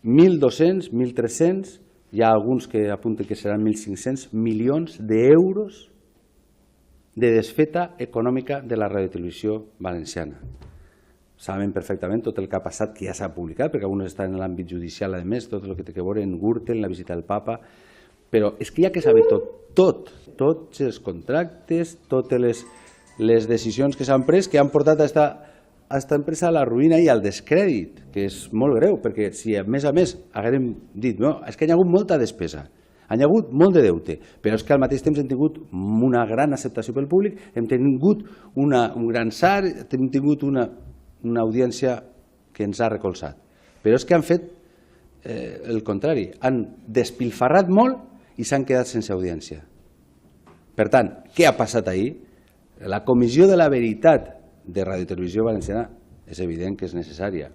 1.200, 1.300, hi ha alguns que apunten que seran 1.500 milions d'euros de desfeta econòmica de la radiotelevisió valenciana. Saben perfectament tot el que ha passat, que ja s'ha publicat, perquè alguns estan en l'àmbit judicial, a més, tot el que té a veure en Gürtel, la visita del papa, però és que hi ha que saber tots els contractes, totes les decisions que s'han pres, que han portat a esta empresa a la ruïna i al descrèdit, que és molt greu, perquè si a més haguem dit, no, és que hi ha hagut molta despesa, hi ha hagut molt de deute, però és que al mateix temps hem tingut una gran acceptació pel públic, hem tingut un gran SAR, hem tingut una audiència que ens ha recolzat. Però és que han fet el contrari, han despilfarrat molt i s'han quedat sense audiència. Per tant, què ha passat ahir? La Comissió de la Veritat de Radiotelevisió Valenciana és evident que és necessària.